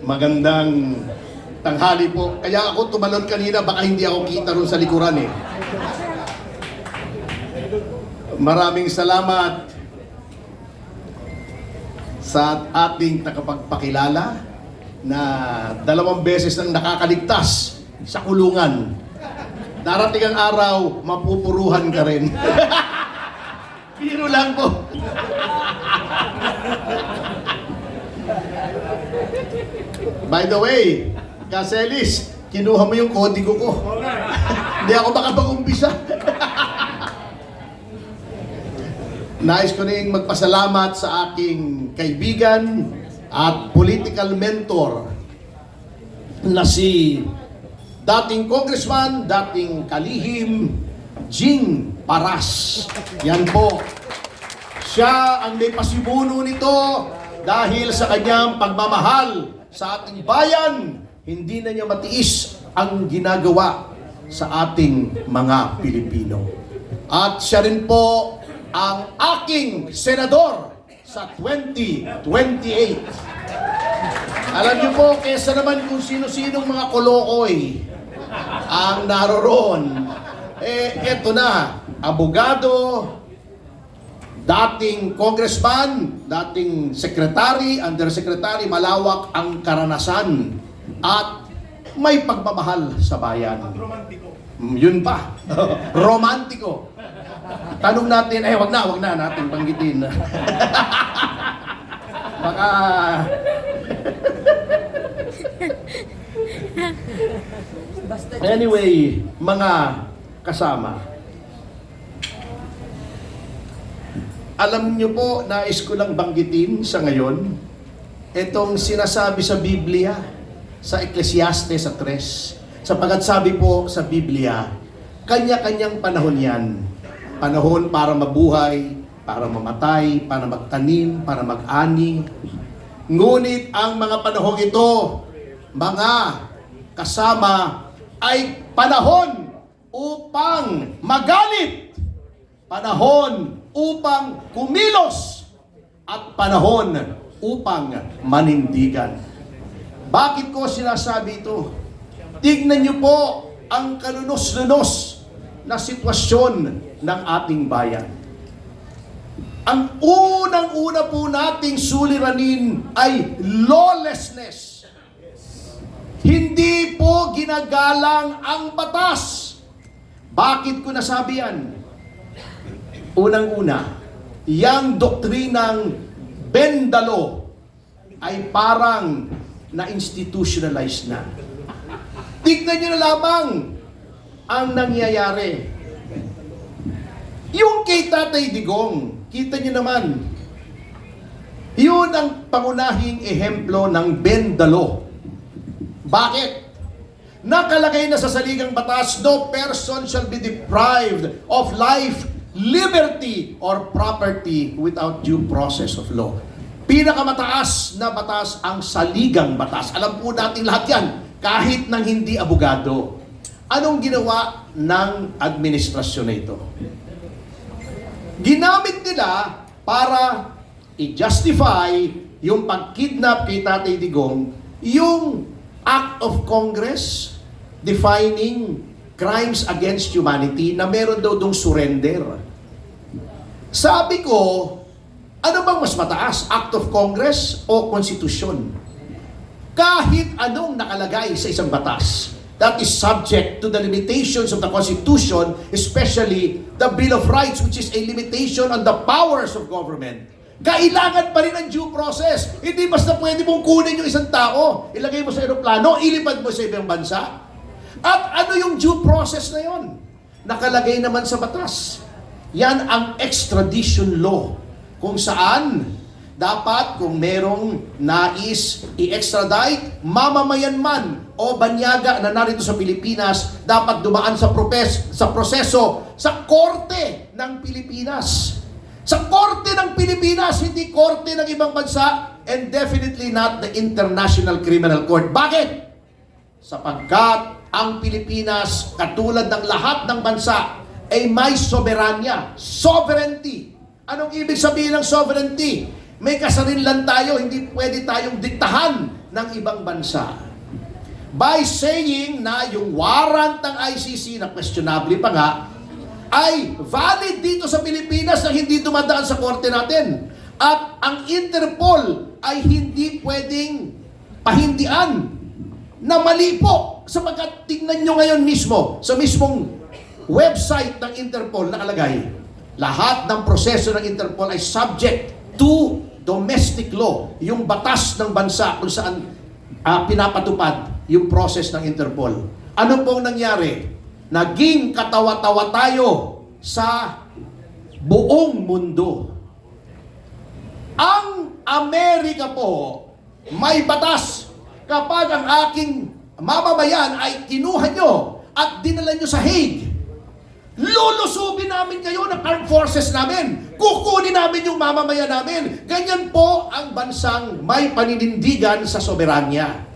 Magandang tanghali po. Kaya ako tumalon kanina, baka hindi ako kita ron sa likuran eh. Maraming salamat sa ating tagapagpakilala na 2 beses nang nakakaligtas sa kulungan. Darating ang araw, mapupuruhan ka rin. Biro lang po. By the way, Kaselis, kinuha mo yung kodigo ko. Hindi ako makapag-umpisa. Nais ko rin magpasalamat sa aking kaibigan at political mentor na si dating congressman, dating kalihim, Jing Paras. Yan po. Siya ang may pasimuno nito dahil sa kanyang pagmamahal sa ating bayan. Hindi na niya matiis ang ginagawa sa ating mga Pilipino. At siya rin po ang aking senador sa 2028. Alam niyo po, kesa naman kung sino-sinong mga kolokoy ang naroroon, eto na, abogado, dating congressman, dating secretary, undersecretary, malawak ang karanasan at may pagmamahal sa bayan. Yun pa, romantiko. Tanong natin, wag na natin banggitin. Baka... Anyway, mga kasama, alam niyo po, nais ko lang banggitin sa ngayon, itong sinasabi sa Biblia, sa Ecclesiastes sa 3, sapagkat sabi po sa Biblia, kanya-kanyang panahon yan. Panahon para mabuhay, para mamatay, para magtanim, para mag-ani. Ngunit ang mga panahon ito, mga kasama, ay panahon upang magalit, panahon upang kumilos, at panahon upang manindigan. Bakit ko sinasabi ito? Tignan niyo po ang kalunos-lunos na sitwasyon ng ating bayan. Ang unang-una po nating suliranin ay lawlessness. Hindi po ginagalang ang batas. Bakit ko nasabi yan? Unang-una, yang doktrinang Bendalo ay parang na-institutionalize na. Tignan nyo na lamang ang nangyayari. Yung kay Tatay Digong, kita nyo naman, yun ang pangunahing ehemplo ng Bendalo. Bakit? Nakalagay na sa saligang batas, no person shall be deprived of life, liberty, or property without due process of law. Pinakamataas na batas ang saligang batas. Alam po natin lahat yan, kahit nang hindi abogado. Anong ginawa ng administrasyon na ito? Ginamit nila para i-justify yung pag-kidnap kay Tatay Digong, yung Act of Congress defining crimes against humanity na meron daw dong surrender. Sabi ko, ano bang mas mataas? Act of Congress o Konstitusyon? Kahit anong nakalagay sa isang batas that is subject to the limitations of the Constitution, especially the Bill of Rights, which is a limitation on the powers of government, kailangan pa rin ang due process. Hindi basta pwede mong kunin yung isang tao, ilagay mo sa eroplano, ilipad mo sa ibang bansa. At ano yung due process na yon? Nakalagay naman sa batas. Yan ang extradition law, kung saan dapat kung merong nais i-extradite, mamamayan man o banyaga na narito sa Pilipinas, dapat dumaan sa proseso sa korte ng Pilipinas. Sa korte ng Pilipinas, hindi korte ng ibang bansa, and definitely not the International Criminal Court. Bakit? sapagkat ang Pilipinas, katulad ng lahat ng bansa, ay may soberanya, sovereignty. Anong ibig sabihin ng sovereignty? May kasarinlan tayo, hindi pwede tayong diktahan ng ibang bansa. By saying na yung warrant ng ICC, na questionable pa nga, ay valid dito sa Pilipinas na hindi dumadaan sa korte natin. At ang Interpol ay hindi pwedeng pahindian na mali po. Sapagkat tingnan nyo ngayon mismo, sa mismong website ng Interpol nakalagay, lahat ng proseso ng Interpol ay subject to domestic law, yung batas ng bansa kung saan pinapatupad yung process ng Interpol. Ano pong nangyari? Naging katawa-tawa tayo sa buong mundo. Ang Amerika po, may batas. Kapag ang aking mamamayan ay kinuha nyo at dinala nyo sa Hague, lulusubin namin kayo ng armed forces namin. Kukunin namin yung mamamayan namin. Ganyan po ang bansang may paninindigan sa soberanya.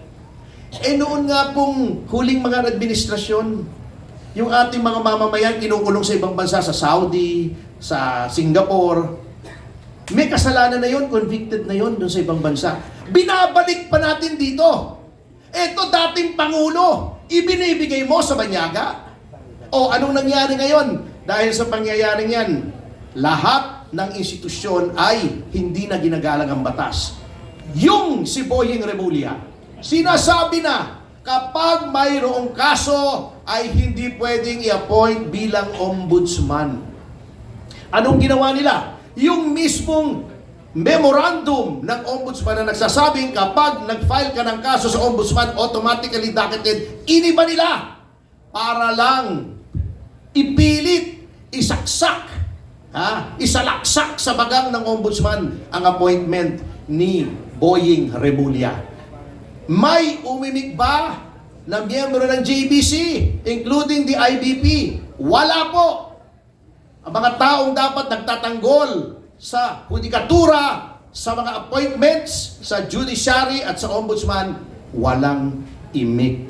Noon nga pong huling mga administrasyon, yung ating mga mamamayan kinukulong sa ibang bansa, sa Saudi, sa Singapore. May kasalanan na yun, convicted na yun dun sa ibang bansa. Binabalik pa natin dito. Eto dating Pangulo, ibinibigay mo sa banyaga. O anong nangyari ngayon? Dahil sa pangyayaring yan, lahat ng institusyon ay hindi na ginagalang ang batas. Yung si Boying Remulla, sinasabi na kapag mayroong kaso ay hindi pwedeng i-appoint bilang ombudsman. Anong ginawa nila? Yung mismong memorandum ng ombudsman na nagsasabing kapag nag-file ka ng kaso sa ombudsman, automatically docketed, iniba nila para lang ipilit, isaksak, isalaksak sa bagang ng ombudsman ang appointment ni Boying Remulla. May umimik ba na miyembro ng JBC, including the IBP? Wala po. Ang mga taong dapat nagtatanggol sa hudikatura, sa mga appointments, sa judiciary at sa ombudsman, walang imik.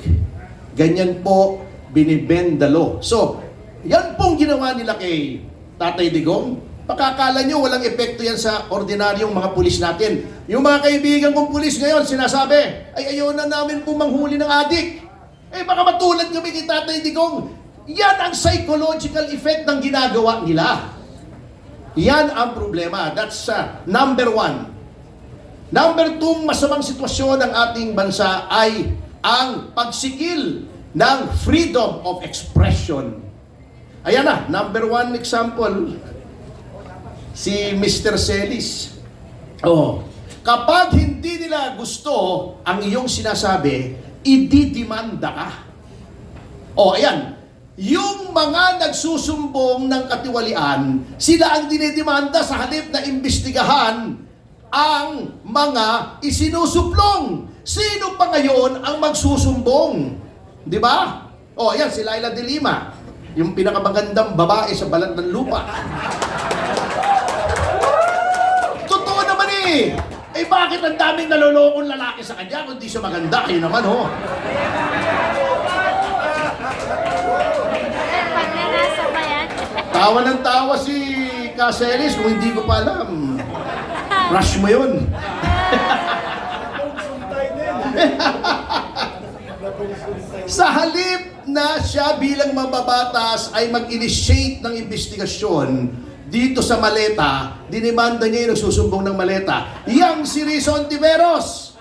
Ganyan po binibend the law. So, yan pong ginawa nila kay Tatay Digong. Pakakala nyo, walang epekto yan sa ordinaryong mga pulis natin. Yung mga kaibigan kong pulis ngayon, sinasabi, ay ayaw na namin po manghuli ng adik. Baka matulad kami kay Tatay Digong. Yan ang psychological effect ng ginagawa nila. Yan ang problema. That's number one. Number two, masamang sitwasyon ng ating bansa ay ang pagsikil ng freedom of expression. Ayan na, number one example, si Mr. Celis. Kapag hindi nila gusto ang iyong sinasabi, ididimanda ka. Ayan. Yung mga nagsusumbong ng katiwalian, sila ang dinidemanda sa halip na imbestigahan ang mga isinusuplong. Sino pa ngayon ang magsusumbong? Di ba? Ayan, si Laila de Lima, yung pinakamagandang babae sa balat ng lupa. Totoo naman eh. Bakit ang daming nalolokong lalaki sa kanya kung di siya maganda? Kayo naman, ho. Tawa ng tawa si Caceres kung hindi ko pa alam. Crush mo yun. Sa halip na siya bilang mababatas ay mag-initiate ng investigasyon dito sa Maleta, dinimanda niya yung nagsusumbong ng Maleta. Yang si Rizon Tiveros.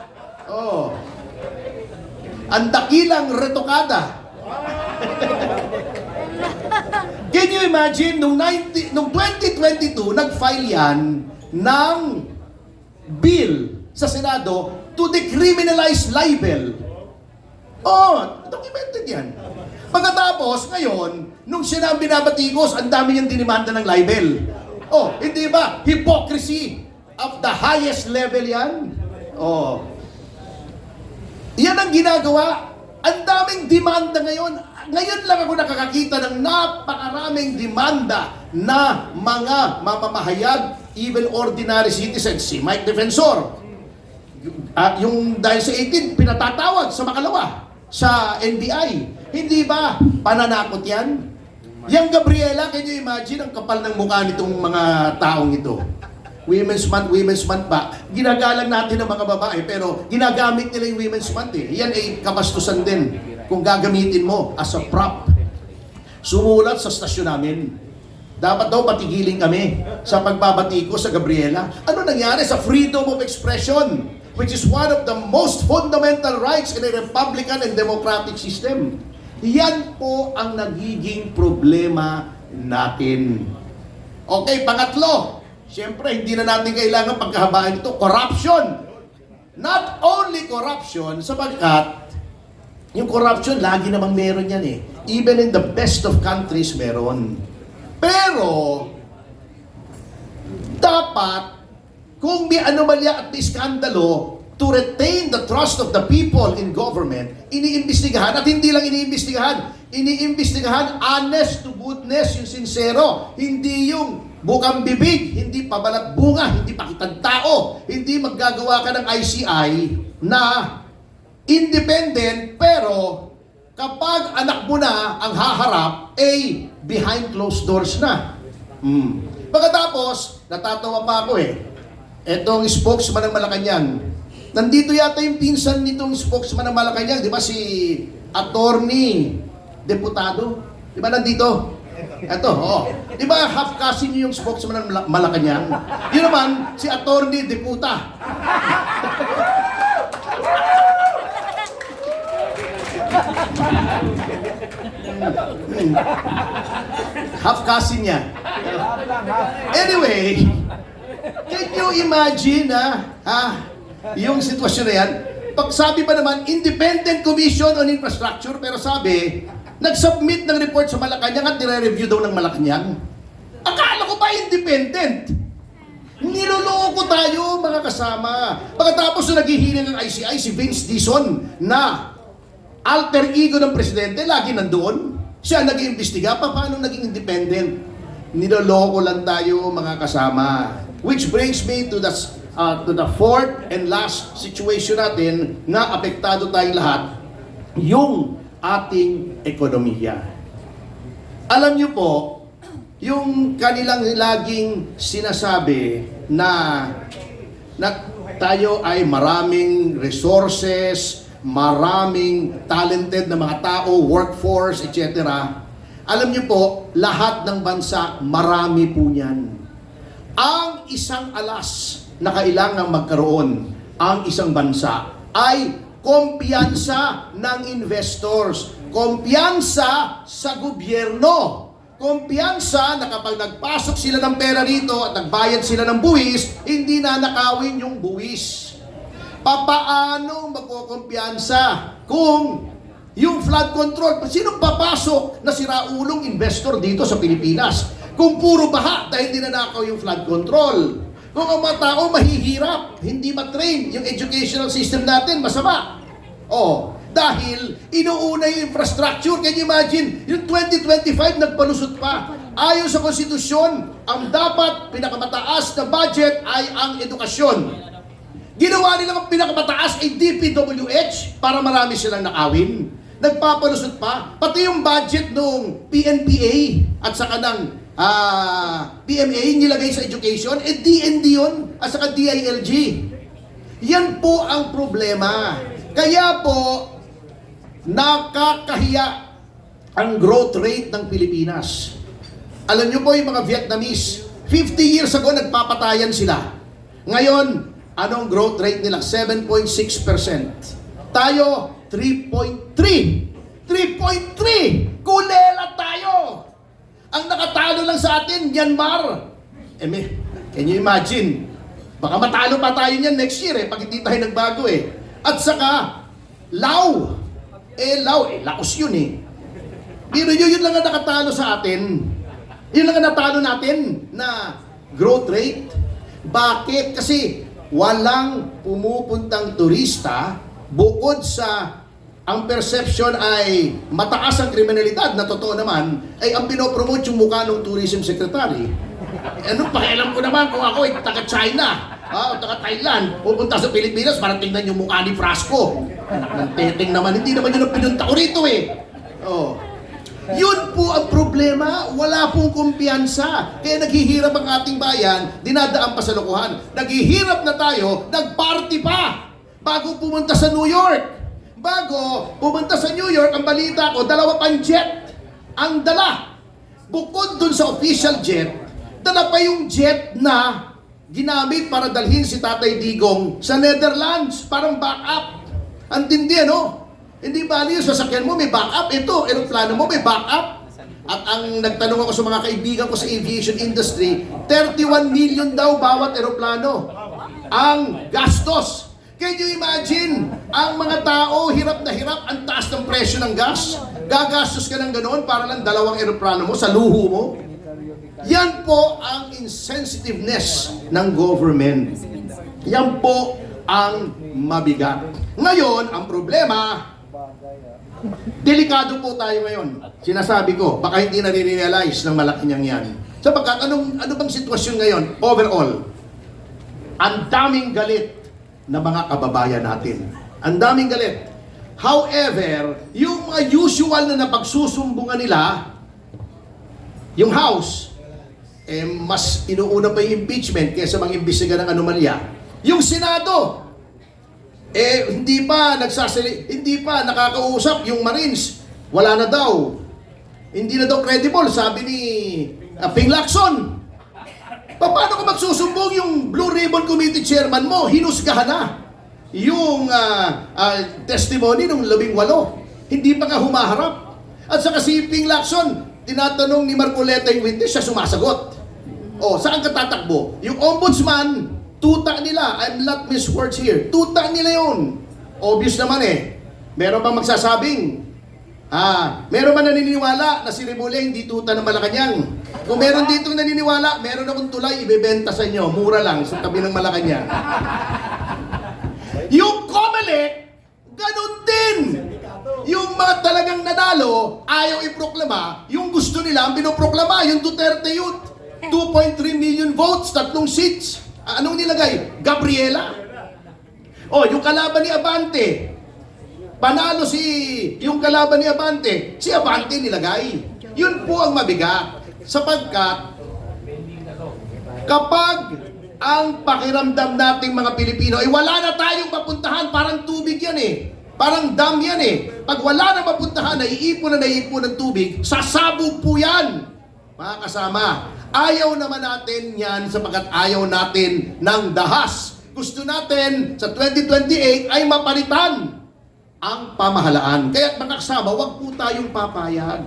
Ang dakilang retokada. Can you imagine, nung 2022, nag-file yan ng bill sa Senado to decriminalize libel. Documented yan. Pagkatapos, ngayon, nung siya na ang binabatikos, ang dami niyang dinimanda ng libel. Hindi ba? Hypocrisy of the highest level yan. Yan ang ginagawa. Ang daming demanda ngayon. Ngayon lang ako nakakakita ng napakaraming demanda na mga mamamahayag, even ordinary citizens. Si Mike Defensor, yung dahil sa 18, pinatatawag sa Makalawa. sa NBI. Hindi ba pananakot yan? Yang Gabriela, can you imagine ang kapal ng mukha nitong mga taong ito? Women's Month ba? Ginagalang natin ng mga babae, pero ginagamit nila yung Women's Month eh. Yan ay kabastusan din kung gagamitin mo as a prop. Sumulat sa stasyon namin. Dapat daw patigilin kami sa pagbabati ko sa Gabriela. Ano nangyari sa freedom of expression, which is one of the most fundamental rights in a Republican and democratic system? Yan po ang nagiging problema natin. Okay, pangatlo. Siyempre, hindi na natin kailangan pagkahabaan ito. Corruption. Not only corruption, sapagkat yung corruption, lagi namang meron yan eh. Even in the best of countries, meron. Pero, dapat, kung may anomalya at may skandalo, to retain the trust of the people in government, iniimbestigahan, at hindi lang iniimbestigahan honest to goodness, yung sincero, hindi yung bukang bibig, hindi pabalat bunga, hindi pakitang tao, hindi maggagawa ka ng ICI na independent, pero kapag anak mo na ang haharap, behind closed doors na. Pagkatapos, natatawa pa ako eh. Etong spokesman ng Malacanang, nandito yata yung pinsan nitong spokesman ng Malacanang, di ba si attorney, deputado? Di ba nandito? Ito, oo. Di ba half-cousin niyo yung spokesman ng Malacanang? Yun naman, si attorney, deputa. Half-cousin niya. Anyway, can you imagine, yung sitwasyon na yan? Pag sabi pa naman, Independent Commission on Infrastructure, pero sabi, nag-submit ng report sa Malacanang at nire-review daw ng Malacanang. Akala ko ba independent? Niloloko tayo, mga kasama. Pagkatapos na naghihiling ng ICI, si Vince Dizon, na alter ego ng presidente, lagi nandoon. Siya nag-iimbestiga, paano naging independent? Niloloko lang tayo, mga kasama. Which brings me to the fourth and last situation natin na apektado tayong lahat, yung ating ekonomiya. Alam niyo po, yung kanilang laging sinasabi na tayo ay maraming resources, maraming talented na mga tao, workforce, etc. Alam niyo po, lahat ng bansa, marami po niyan. Ang isang alas na kailangang magkaroon ang isang bansa ay kumpiyansa ng investors, kumpiyansa sa gobyerno, kumpiyansa na kapag nagpasok sila ng pera rito at nagbayad sila ng buwis, hindi na nakawin yung buwis. Papaano magkukumpiyansa kung yung flood control, sinong papasok na siraulong investor dito sa Pilipinas? Kung puro baha dahil dinanakaw yung flood control. Kung ang mga tao mahihirap, hindi matrain, yung educational system natin masama. Dahil inuuna yung infrastructure. Can you imagine? Yung 2025 nagpalusot pa. Ayon sa konstitusyon, ang dapat pinakamataas na budget ay ang edukasyon. Ginawa nilang ang pinakamataas ay DPWH para marami silang nakawin. Nagpapalusot pa. Pati yung budget ng PNPA at saka ng PMA nilagay sa education, DND yun, at saka DILG. Yan po ang problema. Kaya po, nakakahiya ang growth rate ng Pilipinas. Alam nyo po yung mga Vietnamese, 50 years ago nagpapatayan sila. Ngayon, anong growth rate nila? 7.6%. Tayo, 3.3. 3.3! Kulela tayo! Ang nakatalo lang sa atin, Myanmar. Can you imagine? Baka matalo pa tayo niyan next year pag hindi tayo nagbago At saka, Laos. Laos yun Pero yun lang ang nakatalo sa atin. Yun lang ang natalo natin na growth rate. Bakit? Kasi walang pumupuntang turista bukod sa ang perception ay mataas ang kriminalidad na totoo naman, ay ang pinopromote yung mukha ng tourism secretary. Pakialam ko naman kung ako taga-China, o taga-Thailand, pupunta sa Pilipinas para tingnan yung mukha ni Frasco. Anak ng teteng naman, hindi naman yun ang pinunta ko rito eh. Oh. Yun po ang problema, wala pong kumpiyansa. Kaya naghihirap ang ating bayan, dinadaan pa sa lokohan. Naghihirap na tayo, nagparty pa bago pumunta sa New York. Bago pumunta sa New York, ang balita ko, 2 pang jet ang dala. Bukod dun sa official jet, dala pa yung jet na ginamit para dalhin si Tatay Digong sa Netherlands, parang backup. Ang tindi, ano? Hindi ba yung sasakyan mo may backup? Ito, aeroplano mo may backup? At ang nagtanong ako sa mga kaibigan ko sa aviation industry, 31 million daw bawat aeroplano ang gastos. Can you imagine? Ang mga tao, hirap na hirap, ang taas ng presyo ng gas. Gagastos ka ng ganoon para lang 2 aeroplano mo sa luho mo. Yan po ang insensitiveness ng government. Yan po ang mabigat. Ngayon, ang problema, delikado po tayo ngayon. Sinasabi ko, baka hindi nare-realize ng Malacanang yan. Sapagkat, ano bang sitwasyon ngayon? Overall, ang daming galit na mga kababayan natin. Ang daming galit. However, yung mga usual na napagsusumbungan nila, yung House, mas inuuna pa yung impeachment kaysa mag-imbestiga ng anomalya. Yung Senado, hindi pa nakakausap yung Marines. Wala na daw. Hindi na daw credible, sabi ni Ping Lacson. Paano ka magsusumbong yung Blue Ribbon Committee chairman mo? Hinusgahan na yung testimony ng 18. Hindi pa nga humaharap. At saka si Ping Lacson, tinatanong ni Marcoleta yung witness, siya sumasagot. O, saan ka tatakbo? Yung ombudsman, tuta nila. I'm not miss words here. Tuta nila yun. Obvious naman eh. Meron bang magsasabing? Meron ba naniniwala na si Rebule hindi tuta ng Malacanang? Kung meron ditong naniniwala, meron akong tulay, ibebenta sa inyo. Mura lang sa tabi ng Malacanang. Yung COMELEC, ganun din. Yung mga talagang nadalo, ayaw iproklama. Yung gusto nila, ang pinoproklama, yung Duterte Youth. 2.3 million votes, 3 seats. Anong nilagay? Gabriela. Yung kalaban ni Abante. Panalo yung kalaban ni Abante. Si Abante nilagay. Yun po ang mabigat. Sapagkat, kapag ang pakiramdam nating mga Pilipino ay wala na tayong mapuntahan, parang tubig yan eh. Parang dam yan eh. Pag wala na mapuntahan, naiipon ng tubig, sasabog po yan. Mga kasama, ayaw naman natin yan sapagkat ayaw natin ng dahas. Gusto natin sa 2028 ay mapalitan ang pamahalaan. Kaya mga kasama, huwag po tayong papayag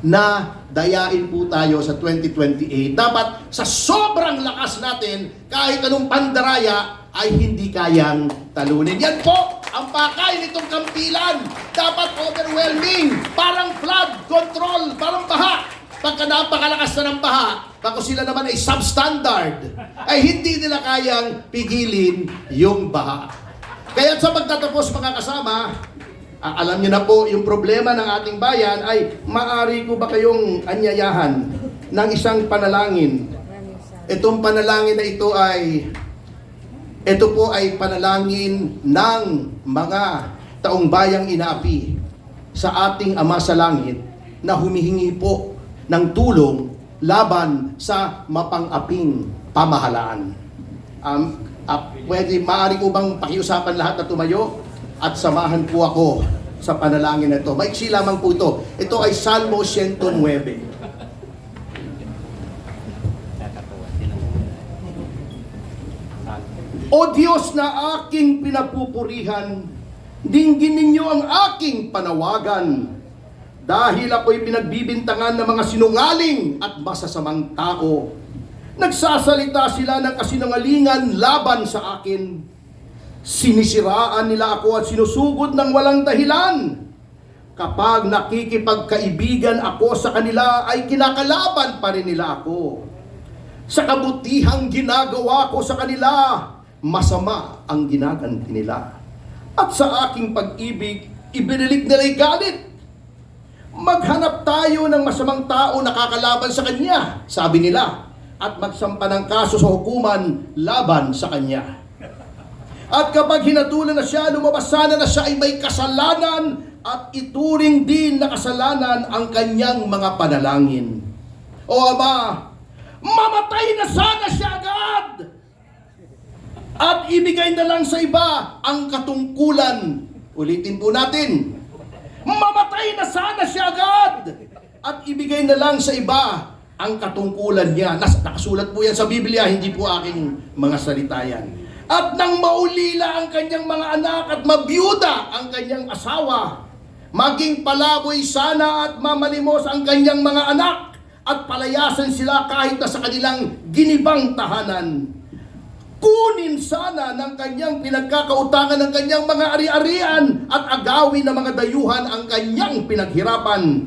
na dayain po tayo sa 2028. Dapat sa sobrang lakas natin, kahit anong pandaraya, ay hindi kayang talunin. Yan po ang pakay nitong kampilan. Dapat overwhelming, parang flood control, parang baha. Pagka napakalakas na ng baha, bako sila naman ay substandard, ay hindi nila kayang pigilin yung baha. Kaya sa pagtatapos mga kasama, alam niyo na po yung problema ng ating bayan ay maaari ko ba kayong anyayahan ng isang panalangin. Itong panalangin na ito po ay panalangin ng mga taong bayang inaapi sa ating Ama sa Langit na humihingi po ng tulong laban sa mapang-aping pamahalaan. Maaari ko bang pakiusapan lahat na tumayo at samahan po ako sa panalangin na ito. Maiksi lamang po ito. Ito ay Salmo 109. O Diyos na aking pinapupurihan, dinggin ninyo ang aking panawagan. Dahil ako'y pinagbibintangan ng mga sinungaling at masasamang tao. Nagsasalita sila ng kasinungalingan laban sa akin. Sinisiraan nila ako at sinusugod ng walang dahilan. Kapag nakikipagkaibigan ako sa kanila, ay kinakalaban pa rin nila ako. Sa kabutihang ginagawa ko sa kanila, masama ang ginaganti nila. At sa aking pag-ibig, ibinilig nila'y galit. Maghanap tayo ng masamang tao na kakalaban sa kanya, sabi nila, at magsampa ng kaso sa hukuman laban sa kanya. At kapag hinatulan na siya, lumabas sana na siya ay may kasalanan at ituring din na kasalanan ang kanyang mga panalangin. O Ama, mamatay na sana siya agad at ibigay na lang sa iba ang katungkulan. Ulitin po natin, mamatay na sana siya agad at ibigay na lang sa iba ang katungkulan niya. Nakasulat po yan sa Biblia, hindi po aking mga salita yan. At nang maulila ang kanyang mga anak at mabiyuda ang kanyang asawa, maging palaboy sana at mamalimos ang kanyang mga anak at palayasan sila kahit na sa kanilang ginibang tahanan. Kunin sana ng kanyang pinagkakautangan ng kanyang mga ari-arian at agawin ng mga dayuhan ang kanyang pinaghirapan.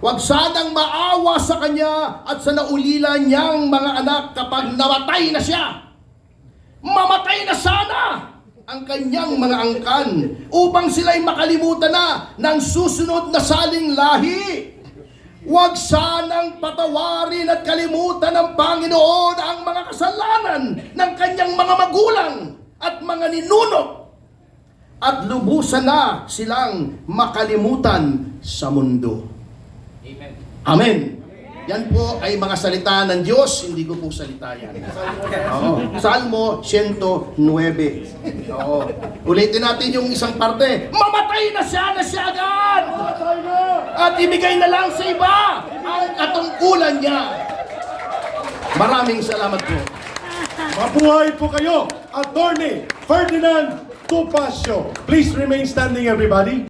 Huwag sanang maawa sa kanya at sa naulila niyang mga anak kapag namatay na siya. Mamatay na sana ang kanyang mga angkan upang sila'y makalimutan na ng susunod na saling lahi. Huwag sanang patawarin at kalimutan ng Panginoon ang mga kasalanan ng kanyang mga magulang at mga ninuno at lubusan na silang makalimutan sa mundo. Amen. Amen. Yan po ay mga salita ng Diyos, hindi ko po salita yan. Oo. Salmo 109. Oo. Ulitin natin yung isang parte. Mamatay na siya agad! At ibigay na lang sa iba ang katungkulan niya. Maraming salamat po. Mabuhay po kayo, Attorney Ferdinand Topacio. Please remain standing, everybody.